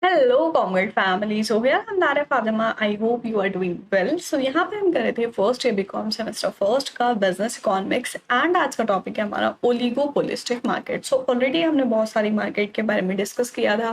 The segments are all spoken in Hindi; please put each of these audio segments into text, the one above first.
Hello comrade family. So here हम नारे Fatima, I hope you are doing well. So यहाँ पे हम कर रहे थे first year BCom semester first का बिजनेस इकोनॉमिक्स एंड आज का टॉपिक है हमारा ओलिगोपोलिस्टिक मार्केट। सो ऑलरेडी हमने बहुत सारी मार्केट के बारे में डिस्कस किया था,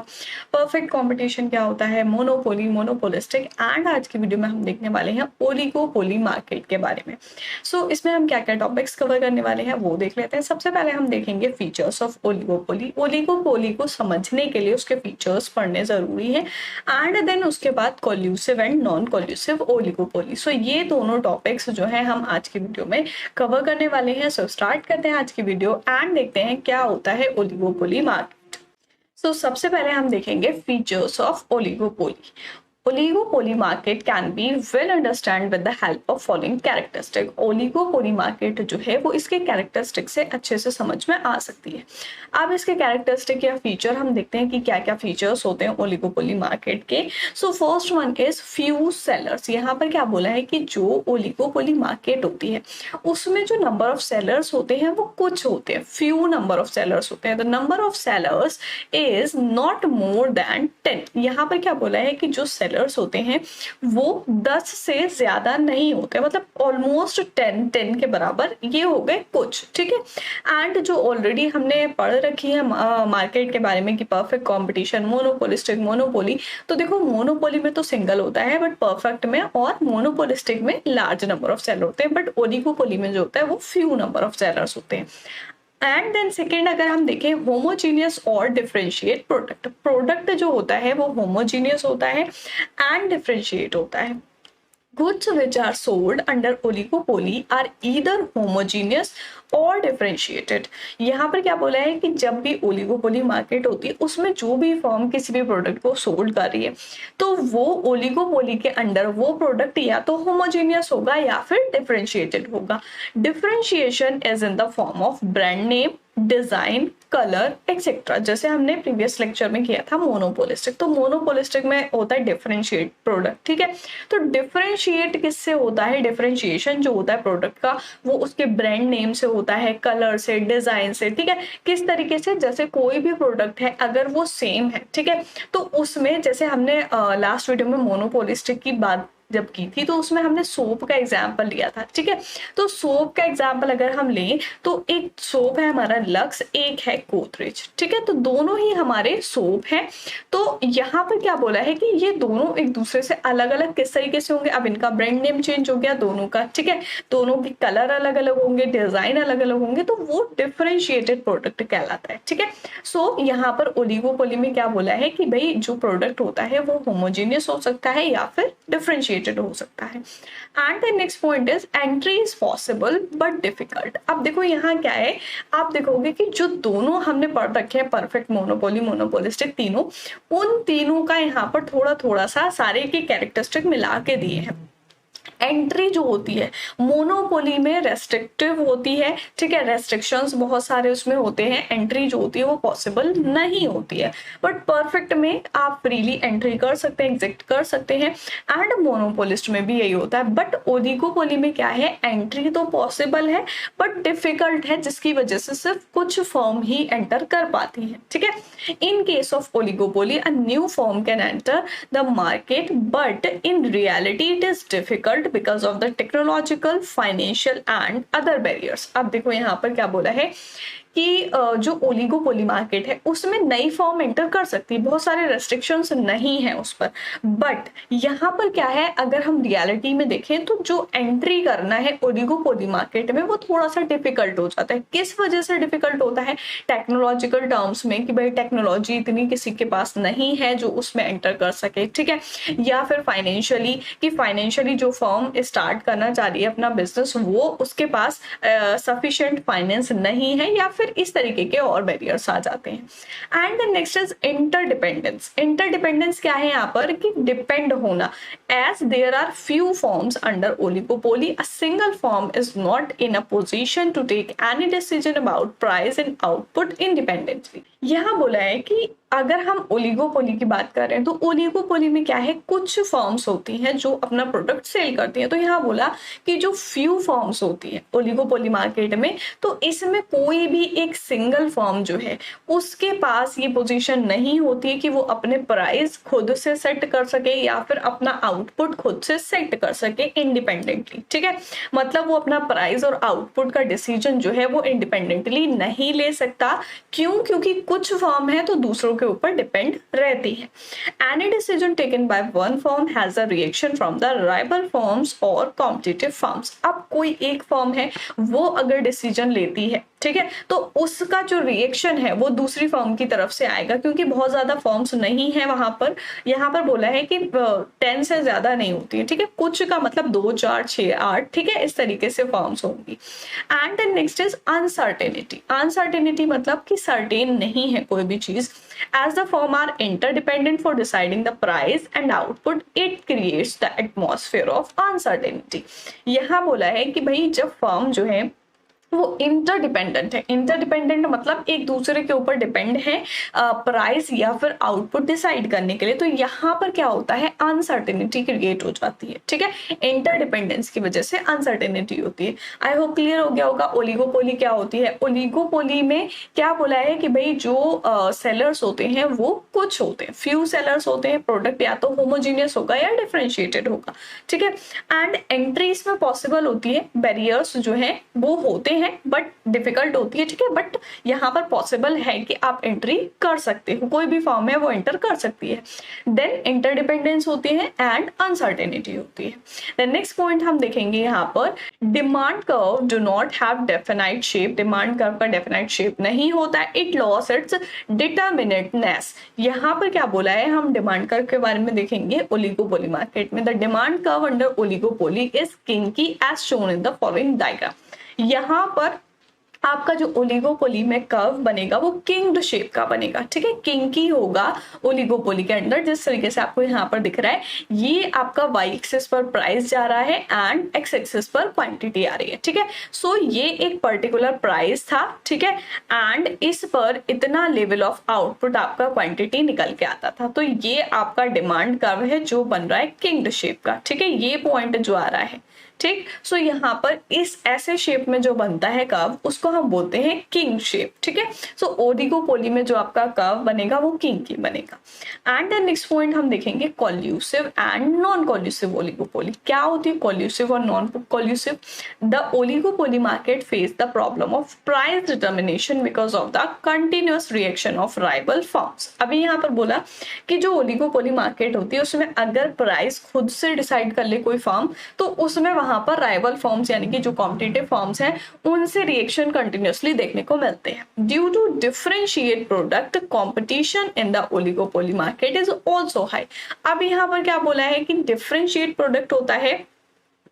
परफेक्ट कॉम्पिटिशन क्या होता है, मोनोपोली, मोनोपोलिस्टिक, एंड आज की वीडियो में हम देखने वाले हैं ओलिगोपोली मार्केट के बारे में। सो इसमें हम क्या क्या टॉपिक्स कवर करने वाले हैं वो देख लेते हैं। सबसे पहले हम देखेंगे फीचर्स ऑफ ओलिगोपोली। ओलिगोपोली को समझने के लिए उसके फीचर्स पढ़ने जरूरी है एंड देन उसके बाद collusive and non collusive oligopoly. So ये दोनों टॉपिक्स जो है हम आज की वीडियो में कवर करने वाले हैं। सो स्टार्ट करते हैं आज की वीडियो एंड देखते हैं क्या होता है ओलिगोपोली मार्केट। सो सबसे पहले हम देखेंगे features of oligopoly. Oligopoly market can be well understand with the help of following characteristic। Oligopoly market जो है वो इसके कैरेक्टरिस्टिक से अच्छे से समझ में आ सकती है। अब इसके कैरेक्टरिस्टिक या फीचर हम देखते हैं कि क्या क्या फीचर्स होते हैं ओलिगोपोली मार्केट के। So first one is few sellers. यहाँ पर क्या बोला है कि जो ओलिगोपोली मार्केट होती है उसमें जो नंबर ऑफ सेलर्स होते हैं वो कुछ होते हैं, फ्यू नंबर ऑफ सेलर्स होते हैं। The number of sellers is not more than 10। यहाँ पर क्या बोला है कि जो सेलर्स होते हैं वो 10 से ज्यादा नहीं होते, मतलब ऑलमोस्ट 10 के बराबर ये हो गए कुछ, ठीक है। एंड जो ऑलरेडी हमने पढ़ रखी है मार्केट के बारे में कि परफेक्ट कंपटीशन, मोनोपोलिस्टिक, मोनोपोली, तो देखो मोनोपोली में तो सिंगल होता है बट परफेक्ट में, और मोनोपोलिस्टिक में लार्ज नंबर ऑफ सेलर होते हैं, बट ओलिगोपोली में जो होता है वो फ्यू नंबर ऑफ सेलर्स होते हैं। एंड देन सेकेंड अगर हम देखें होमोजीनियस और डिफरेंशिएट प्रोडक्ट। प्रोडक्ट जो होता है वो होमोजीनियस होता है एंड डिफरेंशिएट होता है। Goods which are sold under oligopoly are either homogeneous और differentiated। यहाँ पर क्या बोला है कि जब भी ओलिगोपोली मार्केट होती है उसमें जो भी फर्म किसी भी प्रोडक्ट को सोल्ड कर रही है तो वो ओलिगोपोली के अंडर वो प्रोडक्ट या तो होमोजीनियस होगा या फिर डिफरेंशिएटेड होगा। Differentiation is in the form of brand name, design, colour etcetera. जैसे हमने प्रीवियस लेक्चर में किया था मोनोपोलिस्टिक, तो मोनोपोलिस्टिक में होता है डिफरेंशिएट प्रोडक्ट, ठीक है। तो डिफरेंशिएट किससे होता है? डिफरेंशिएशन जो होता है प्रोडक्ट का वो उसके ब्रांड नेम से होता है, कलर से, डिजाइन से, ठीक है। किस तरीके से? जैसे कोई भी प्रोडक्ट है अगर वो सेम है, ठीक है, तो उसमें जैसे हमने लास्ट वीडियो में मोनोपोलिस्टिक की बात जब की थी तो उसमें हमने सोप का एग्जाम्पल लिया था, ठीक है। तो सोप का एग्जाम्पल अगर हम लें तो एक सोप है हमारा लक्स, एक है गोदरेज, ठीक है, तो दोनों ही हमारे सोप हैं। तो यहाँ पर क्या बोला है कि ये दोनों एक दूसरे से अलग अलग किस तरीके से होंगे? अब इनका ब्रांड नेम चेंज हो गया दोनों का, ठीक है, दोनों के कलर अलग अलग होंगे, डिजाइन अलग अलग होंगे, तो वो डिफरेंशिएटेड प्रोडक्ट कहलाता है, ठीक है। सो यहाँ पर ओलिगोपोली में क्या बोला है कि भाई जो प्रोडक्ट होता है वो होमोजीनियस हो सकता है या फिर डिफरेंशिएटेड हो सकता है। And the next point is entry is possible but difficult. अब देखो यहाँ क्या है, आप देखोगे कि जो दोनों हमने पढ़ रखे हैं परफेक्ट, मोनोपोली, मोनोपोलिस्टिक, तीनों, उन तीनों का यहाँ पर थोड़ा थोड़ा सा सारे के कैरेक्टरिस्टिक मिला के दिए हैं। एंट्री जो होती है मोनोपोली में रेस्ट्रिक्टिव होती है, ठीक है, रेस्ट्रिक्शंस बहुत सारे उसमें होते हैं, एंट्री जो होती है वो पॉसिबल नहीं होती है। बट परफेक्ट में आप फ्रीली एंट्री कर सकते हैं, एग्जिट कर सकते हैं, एंड मोनोपोलिस्ट में भी यही होता है। बट ओलिगोपोली में क्या है, एंट्री तो पॉसिबल है बट डिफिकल्ट है, जिसकी वजह से सिर्फ कुछ फर्म ही एंटर कर पाती है, ठीक है। In case of oligopoly a new firm can enter the market but in reality it is difficult because of the technological, financial and other barriers। अब देखो यहाँ पर क्या बोला है कि जो ओलिगोपोली मार्केट है उसमें नई फॉर्म एंटर कर सकती है, बहुत सारे रेस्ट्रिक्शंस नहीं है उस पर। बट यहाँ पर क्या है, अगर हम रियलिटी में देखें तो जो एंट्री करना है ओलिगोपोली मार्केट में वो थोड़ा सा डिफिकल्ट हो जाता है। किस वजह से डिफिकल्ट होता है? टेक्नोलॉजिकल टर्म्स में कि भाई टेक्नोलॉजी इतनी किसी के पास नहीं है जो उसमें एंटर कर सके, ठीक है, या फिर फाइनेंशियली कि फाइनेंशियली जो फर्म स्टार्ट करना चाह रही है अपना बिजनेस वो उसके पास सफिशिएंट फाइनेंस नहीं है, या फिर इस तरीके के और बैरियर्स आ जाते हैं। And the next is interdependence. Interdependence क्या है यहाँ पर कि डिपेंड होना। As there are few forms under oligopoly a single form is not in a position to take any decision about price and output independently. यहाँ बोला है कि अगर हम ओलिगोपोली की बात कर रहे हैं तो ओलिगोपोली में क्या है, कुछ फर्म्स होती हैं जो अपना प्रोडक्ट सेल करती हैं। तो यहाँ बोला कि जो फ्यू फर्म्स होती है ओलिगोपोली मार्केट में, तो इसमें कोई भी एक सिंगल फर्म जो है उसके पास ये पोजीशन नहीं होती है कि वो अपने प्राइस खुद से सेट कर सके या फिर अपना आउटपुट खुद से सेट कर सके इंडिपेंडेंटली। ठीक है, मतलब वो अपना प्राइस और आउटपुट का डिसीजन जो है वो इंडिपेंडेंटली नहीं ले सकता। क्यों? क्योंकि कुछ फर्म है तो दूसरों के ऊपर डिपेंड रहती है। Any decision taken by one firm has a reaction from the rival firms और कॉम्पिटिटिव फर्म्स। अब कोई एक फर्म है वो अगर डिसीजन लेती है, ठीक है, तो उसका जो रिएक्शन है वो दूसरी फर्म की तरफ से आएगा, क्योंकि बहुत ज्यादा फर्म्स नहीं है वहां पर। यहाँ पर बोला है कि 10 से ज्यादा नहीं होती है। ठीक है, कुछ का मतलब 2, 4, 6, 8, ठीक है, इस तरीके से फर्म्स होंगी। And then next is uncertainty. Uncertainty मतलब कि सर्टेन नहीं है कोई भी चीज। As the firm are interdependent for deciding the price and output, it creates the atmosphere of uncertainty. यहाँ बोला है कि भाई जब फर्म जो है वो इंटरडिपेंडेंट है। इंटरडिपेंडेंट मतलब एक दूसरे के ऊपर डिपेंड है प्राइस या फिर आउटपुट डिसाइड करने के लिए। तो यहाँ पर क्या होता है, अनसर्टेनिटी क्रिएट हो जाती है। ठीक है, इंटरडिपेंडेंस की वजह से अनसर्टेनिटी होती है। आई होप क्लियर हो गया होगा। ओलिगोपोली क्या होती है? ओलिगोपोली में क्या बोला है कि भाई जो सेलर्स होते हैं वो कुछ होते हैं, फ्यू सेलर्स होते हैं, प्रोडक्ट या तो होमोजीनियस होगा या डिफरेंशिएटेड होगा। ठीक है, एंड एंट्री इसमें पॉसिबल होती है, बैरियर्स जो है वो होते हैं बट डिफिकल्ट होती है। ठीक है, बट यहाँ पर पॉसिबल है कि आप एंट्री कर सकते हो, कोई भी फॉर्म है वो एंटर कर सकती है। देन इंटरडिपेंडेंस होती है एंड अनसर्टेनिटी होती है। देन नेक्स्ट पॉइंट हम देखेंगे यहाँ पर, demand curve do not have definite shape. Demand curve का डेफिनाइट शेप नहीं होता है, इट लॉस इट्स डिटरमिनेटनेस। यहाँ पर क्या बोला है, हम डिमांड कर्व के बारे में देखेंगे ओलिगोपोली मार्केट में। The demand curve under oligopoly is kinky as shown in the following diagram. यहाँ पर आपका जो ओलिगोपोली में कर्व बनेगा वो किंग्ड शेप का बनेगा। ठीक है, किंकी होगा ओलिगोपोली के अंदर, जिस तरीके से आपको यहाँ पर दिख रहा है। ये आपका वाई एक्सिस पर प्राइस जा रहा है एंड एक्स एक्सिस पर क्वांटिटी आ रही है। ठीक है, सो ये एक पर्टिकुलर प्राइस था। ठीक है, एंड इस पर इतना लेवल ऑफ आउटपुट आपका क्वांटिटी निकल के आता था। तो ये आपका डिमांड कर्व है जो बन रहा है किंग्ड शेप का। ठीक है, ये पॉइंट जो आ रहा है। ठीक, सो यहाँ पर इस ऐसे शेप में जो बनता है कर्व उसको हम बोलते हैं किंग शेप। ठीक है, सो ओलिगोपोली में जो आपका कर्व बनेगा वो किंग की बनेगा। एंड देन नेक्स्ट पॉइंट हम देखेंगे collusive and non collusive oligopoly. क्या होती है कोल्यूसिव और non collusive? The oligopoly market face the problem of price determination because of the continuous reaction of rival firms. अभी यहाँ पर बोला कि जो ओलिगोपोली मार्केट होती है उसमें अगर प्राइस खुद से डिसाइड कर ले कोई फर्म, तो उसमें वहां पर राइवल फर्म्स यानी कि जो कॉम्पिटिटिव फर्म्स हैं उनसे रिएक्शन कंटिन्यूअसली देखने को मिलते हैं। Due to differentiate product competition in the oligopoly market is also high. अब यहाँ पर क्या बोला है कि डिफरेंशिएट प्रोडक्ट होता है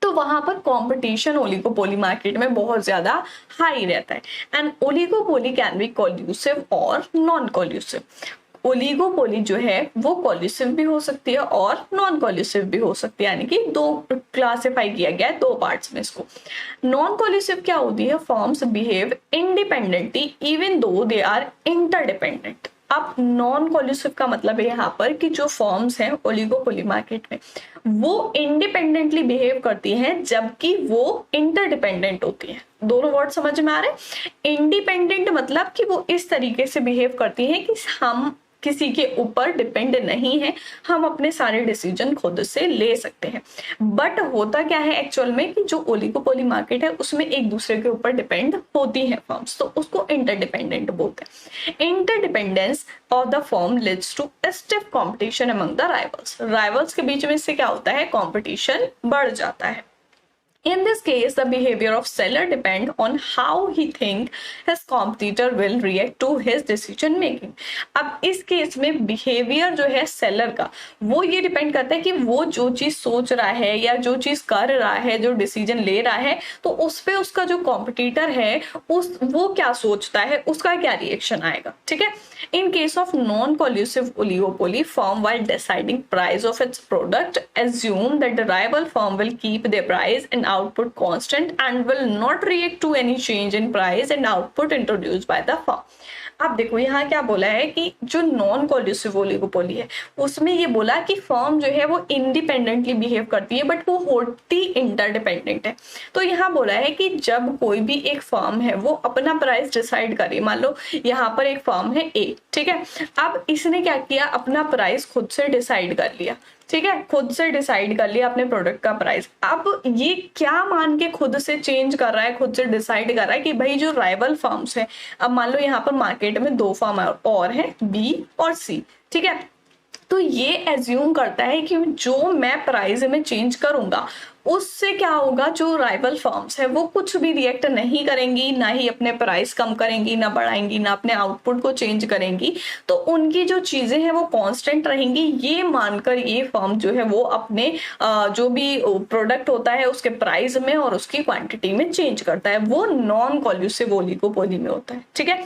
तो वहां पर कंपटीशन ओलिगोपोली मार्केट में बहुत ज्यादा हाई रहता है। And oligopoly can be collusive और नॉन कोल्यूसिव। ओलिगोपोली जो है वो कोल्यूसिव भी हो सकती है और नॉन कोल्यूसिव भी हो सकती है, यानी कि दो क्लासिफाई किया गया है दो पार्ट्स में इसको। नॉन कोल्यूसिव क्या होती है? Firms behave independently even though they are interdependent. अब नॉन कोल्यूसिव का मतलब है यहाँ पर कि जो फर्म्स हैं ओलिगोपोली मार्केट में वो इंडिपेंडेंटली बिहेव करती हैं जबकि वो इंटरडिपेंडेंट होती हैं। दोनों वर्ड समझ में आ रहे हैं? इंडिपेंडेंट मतलब कि वो इस तरीके से बिहेव करती हैं कि हम किसी के ऊपर डिपेंड नहीं है, हम अपने सारे डिसीजन खुद से ले सकते हैं। बट होता क्या है एक्चुअल में कि जो ओलिगोपोली मार्केट है उसमें एक दूसरे के ऊपर डिपेंड होती है फर्म्स, तो उसको इंटरडिपेंडेंट बोलते हैं। Interdependence of the firm leads to stiff competition among the rivals. Rivals के बीच में इससे क्या होता है? कंपटीशन बढ़ जाता है। In this case, the behavior of seller depend on how he think his competitor will react to his decision making. अब इस केस में बिहेवियर जो है सेलर का वो ये डिपेंड करता है कि वो जो चीज सोच रहा है या जो चीज कर रहा है, जो डिसीजन ले रहा है, तो उस पे उसका जो कॉम्पिटिटर है वो क्या सोचता है, उसका क्या रिएक्शन आएगा। ठीक है, in case of non collusive oligopoly firm while deciding price of its product assume that the rival firm will keep their price and output constant and will not react to any change in price and output introduced by the firm. अब देखो यहाँ क्या बोला है कि जो नॉन कोल्यूसिव ओलिगोपोली है उसमें ये बोला कि फर्म जो है वो इंडिपेंडेंटली बिहेव करती है बट वो होती इंटरडिपेंडेंट है। तो यहाँ बोला है कि जब कोई भी एक फर्म है वो अपना प्राइस डिसाइड करे, मान लो यहाँ पर एक फर्म है ए, ठीक है, अब इसने क्या किया, अपना प्राइस खुद से डिसाइड कर लिया, ठीक है, खुद से डिसाइड कर लिया अपने प्रोडक्ट का प्राइस। अब ये क्या मान के खुद से चेंज कर रहा है, खुद से डिसाइड कर रहा है कि भाई जो राइवल फर्म्स है, अब मान लो यहाँ पर मार्केट में दो फर्म और हैं, बी और सी, ठीक है, तो ये एज्यूम करता है कि जो मैं प्राइस में चेंज करूंगा उससे क्या होगा, जो राइवल फर्म्स है वो कुछ भी रिएक्ट नहीं करेंगी, ना ही अपने प्राइस कम करेंगी, ना बढ़ाएंगी, ना अपने आउटपुट को चेंज करेंगी, तो उनकी जो चीजें हैं वो कांस्टेंट रहेंगी। ये मानकर ये फर्म जो है वो अपने जो भी प्रोडक्ट होता है उसके प्राइस में और उसकी क्वांटिटी में चेंज करता है, वो नॉन कोल्यूसिव ओलिगोपोली में होता है, ठीक है।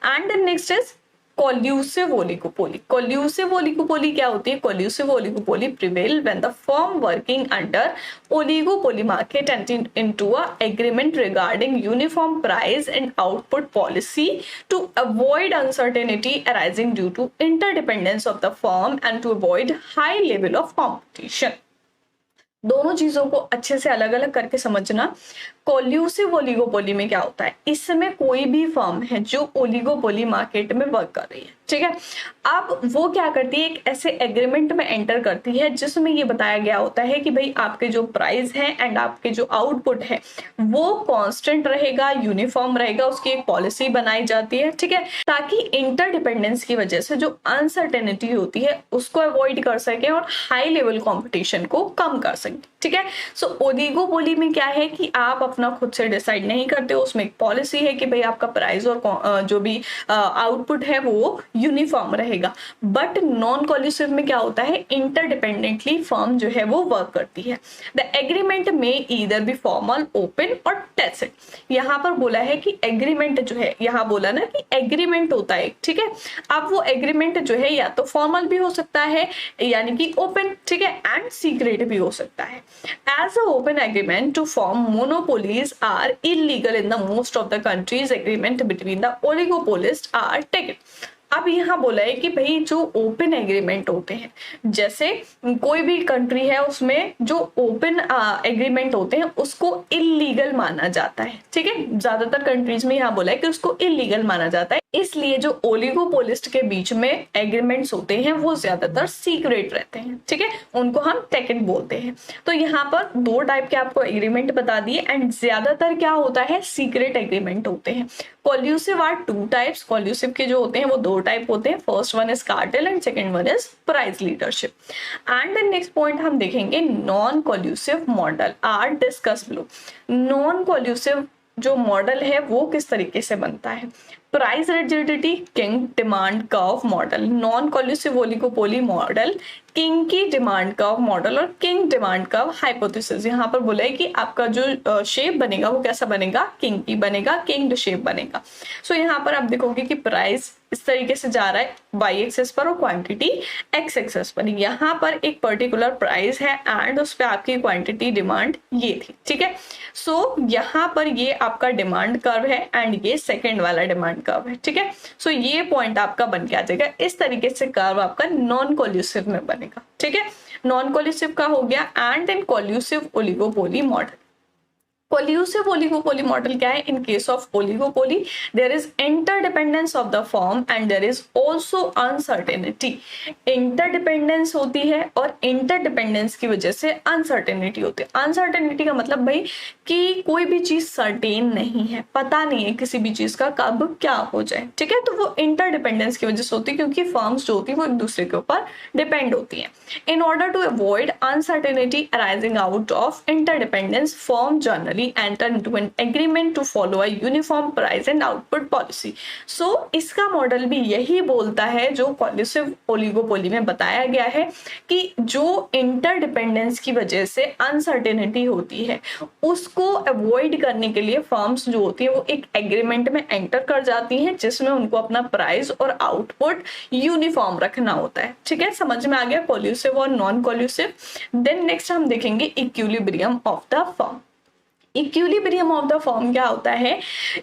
And next is collusive oligopoly. Collusive oligopoly क्या होती है, collusive oligopoly prevail when the firm working under oligopoly market enter into a agreement regarding uniform price and output policy to avoid uncertainty arising due to interdependence of the firm and to avoid high level of competition. दोनों चीजों को अच्छे से अलग अलग करके समझना। कोल्यूसिव ओलिगोपोली में क्या होता है, इस समय कोई भी फर्म है जो ओलिगोपोली मार्केट में वर्क कर रही है, ठीक है, अब वो क्या करती है, एक ऐसे एग्रीमेंट में एंटर करती है जिसमें ये बताया गया होता है कि भाई आपके जो प्राइस है एंड आपके जो आउटपुट है वो कांस्टेंट रहेगा, यूनिफॉर्म रहेगा, उसकी एक पॉलिसी बनाई जाती है, ठीक है, ताकि इंटरडिपेंडेंस की वजह से जो अनसर्टेनिटी होती है उसको अवॉइड कर सके और हाई लेवल कॉम्पिटिशन को कम कर सके, ठीक है। सो ओलिगोपोली में क्या है कि आप अपना खुद से डिसाइड नहीं करते, उसमें एक पॉलिसी है कि भाई आपका प्राइस और जो भी आउटपुट है वो यूनिफॉर्म रहेगा। बट नॉन कोल्यूसिव में क्या होता है, इंटरडिपेंडेंटली फर्म जो है वो वर्क करती है। द एग्रीमेंट में ईदर बी फॉर्मल, ओपन और टैसिट। यहाँ पर बोला है कि एग्रीमेंट जो है, यहाँ बोला ना कि एग्रीमेंट होता है, ठीक है, अब वो एग्रीमेंट जो है या तो फॉर्मल भी हो सकता है यानी कि ओपन, ठीक है, एंड सीक्रेट भी हो सकता है। As a open agreement to form monopolies are illegal in the most of the countries, agreement between the oligopolists are taken। अब यहाँ बोला है कि भाई जो ओपन एग्रीमेंट होते हैं, जैसे कोई भी कंट्री है उसमें जो ओपन एग्रीमेंट होते हैं उसको इलीगल माना जाता है, ठीक है, ज्यादातर कंट्रीज में यहाँ बोला है कि उसको इलीगल माना जाता है, इसलिए जो ओलिगोपोलिस्ट के बीच में एग्रीमेंट्स होते हैं वो ज्यादातर सीक्रेट रहते हैं, ठीक है, उनको हम टेकेट बोलते हैं। तो यहाँ पर दो टाइप के आपको एग्रीमेंट बता दिए एंड ज्यादातर क्या होता है, सीक्रेट एग्रीमेंट होते हैं। Collusive are two types, collusive के जो होते हैं वो दो टाइप होते हैं, first one is cartel and second one is price leadership. And the next point हम देखेंगे non collusive model are discuss below. Non collusive जो मॉडल है वो किस तरीके से बनता है, price rigidity kinked demand curve model. Non collusive oligopoly model kinked की डिमांड कर्व मॉडल और किंग डिमांड कर्व हाइपोथेसिस। यहाँ पर बोला है कि आपका जो शेप बनेगा वो कैसा बनेगा, किंग की बनेगा, किंग्ड शेप बनेगा। सो यहाँ पर आप देखोगे कि प्राइस इस तरीके से जा रहा है वाई एक्सेस पर और क्वांटिटी एक्स एक्सेस पर। यहाँ पर एक पर्टिकुलर प्राइस है एंड उस पर आपकी क्वांटिटी डिमांड ये थी, ठीक है। सो यहाँ पर ये आपका डिमांड कर्व है एंड ये सेकेंड वाला डिमांड कर्व है, ठीक है। सो ये पॉइंट आपका बन के आ जाएगा, इस तरीके से कर्व आपका नॉन कोल्यूसिव में बनेगा, ठीक है। नॉन कोल्यूसिव का हो गया and then collusive oligopoly model. Collusive oligopoly model क्या है, in case of oligopoly there is interdependence of the firm and there is also uncertainty. Interdependence होती है और इंटरडिपेंडेंस की वजह से अनसर्टेनिटी होती है। अनसर्टेनिटी का मतलब भाई कि कोई भी चीज सर्टेन नहीं है, पता नहीं है किसी भी चीज का कब क्या हो जाए, ठीक है, तो वो इंटरडिपेंडेंस की वजह से होती है क्योंकि फर्म्स जो होती है वो एक दूसरे के ऊपर डिपेंड होती है। In order to avoid uncertainty arising out of interdependence, firm generally enter into an agreement to follow a uniform price and output policy। So इसका मॉडल भी यही बोलता है जो कोल्यूसिव ओलिगोपोली में बताया गया है कि जो इंटरडिपेंडेंस की वजह से अनसर्टेनिटी होती है उसको अवॉइड करने के लिए फर्म्स जो होती है वो एक एग्रीमेंट में एंटर कर जाती हैं जिसमें उनको अपना प्राइस और आउटपुट यूनिफॉर्म रखना होता है, ठीक है। समझ में आ गया कोल्यूसिव और नॉन कोल्यूसिव। देन नेक्स्ट हम देखेंगे equilibrium of the firm. Equilibrium of the firm क्या होता है?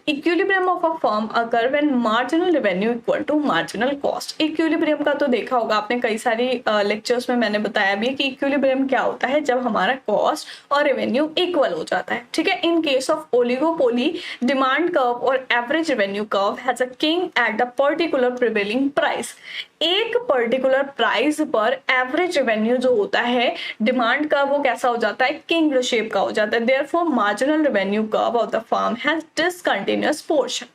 इक्विलिब्रियम ऑफ अ फर्म अगर when marginal revenue equal to marginal cost. Equilibrium का तो देखा होगा आपने, कई सारी लेक्चर्स में मैंने बताया भी कि इक्विलिब्रियम क्या होता है, जब हमारा कॉस्ट और रेवेन्यू इक्वल हो जाता है, ठीक है। In case of oligopoly, demand curve और average revenue curve has a kink at the particular prevailing price. एक पर्टिकुलर प्राइस पर एवरेज रेवेन्यू जो होता है डिमांड का, वो कैसा हो जाता है? किंग शेप का हो जाता है। Therefore marginal revenue curve of the firm has discontinuous portion,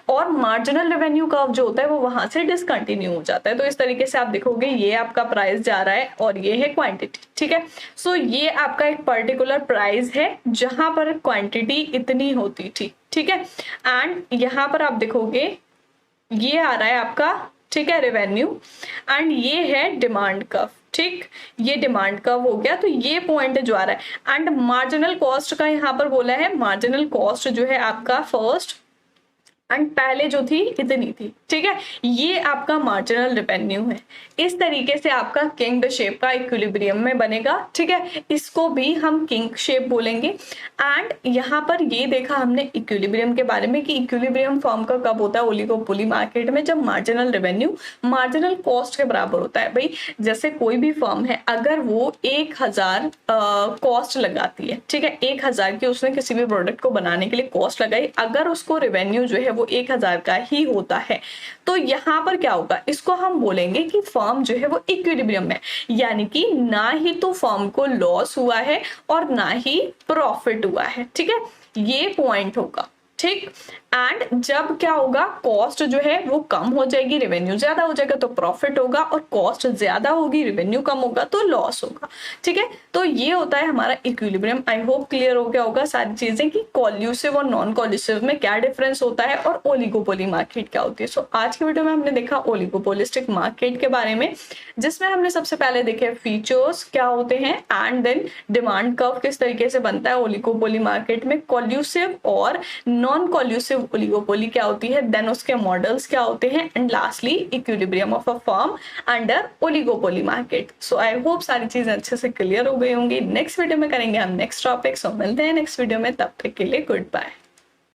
और मार्जिनल रेवेन्यू कर्व जो होता है वो वहां से डिसकंटिन्यू हो जाता है। तो इस तरीके से आप देखोगे ये आपका प्राइस जा रहा है और ये है क्वांटिटी, ठीक है। सो ये आपका एक पर्टिकुलर प्राइस है जहां पर क्वांटिटी इतनी होती थी, ठीक है। एंड यहाँ पर आप देखोगे ये आ रहा है आपका, ठीक है, रेवेन्यू, एंड ये है डिमांड कर्व, ठीक। ये डिमांड कर्व हो गया, तो ये पॉइंट जो आ रहा है। एंड मार्जिनल कॉस्ट का यहाँ पर बोला है, मार्जिनल कॉस्ट जो है आपका फर्स्ट एंड पहले जो थी इतनी थी, ठीक है। ये आपका मार्जिनल रेवेन्यू है। इस तरीके से आपका किंग शेप का इक्विलिब्रियम में बनेगा, ठीक है। इसको भी हम किंग शेप बोलेंगे। एंड यहाँ पर ये देखा हमने इक्विलिब्रियम के बारे में कि इक्विलिब्रियम फॉर्म का कब होता है ओलिगोपोली मार्केट में, जब मार्जिनल रेवेन्यू मार्जिनल कॉस्ट के बराबर होता है। भाई जैसे कोई भी फर्म है, अगर वो 1000 कॉस्ट लगाती है, ठीक है, 1000 की उसने किसी भी प्रोडक्ट को बनाने के लिए कॉस्ट लगाई, अगर उसको रेवेन्यू जो है वो 1000 का ही होता है, तो यहाँ पर क्या होगा? इसको हम बोलेंगे कि फर्म जो है वो इक्विलिब्रियम में, यानी कि ना ही तो फर्म को लॉस हुआ है और ना ही प्रॉफिट हुआ है, ठीक है। ये पॉइंट होगा, ठीक। एंड जब क्या होगा, कॉस्ट जो है वो कम हो जाएगी, रेवेन्यू ज्यादा हो जाएगा तो प्रॉफिट होगा, और कॉस्ट ज्यादा होगी, रेवेन्यू कम होगा तो लॉस होगा, ठीक है। तो ये होता है हमारा इक्विलिब्रियम। आई होप क्लियर हो गया होगा सारी चीजें कि कॉल्यूसिव और नॉन कॉल्यूसिव में क्या डिफरेंस होता है और ओलिगोपोली मार्केट क्या होती है। सो आज की वीडियो में हमने देखा ओलिगोपोलिस्टिक मार्केट के बारे में, जिसमें हमने सबसे पहले देखे फीचर्स क्या होते हैं, एंड देन डिमांड कर्व किस तरीके से बनता है ओलिगोपोली मार्केट में, कॉल्यूसिव और नॉन कॉल्यूसिव ओलिगोपोली क्या होती है, देन उसके मॉडल्स क्या होते हैं, and lastly equilibrium of a firm under oligopoly market. So I hope सारी चीजें अच्छे से क्लियर हो गई होंगी। नेक्स्ट वीडियो में करेंगे हम नेक्स्ट टॉपिक। सो मिलते हैं नेक्स्ट वीडियो में, तब तक के लिए गुड बाय।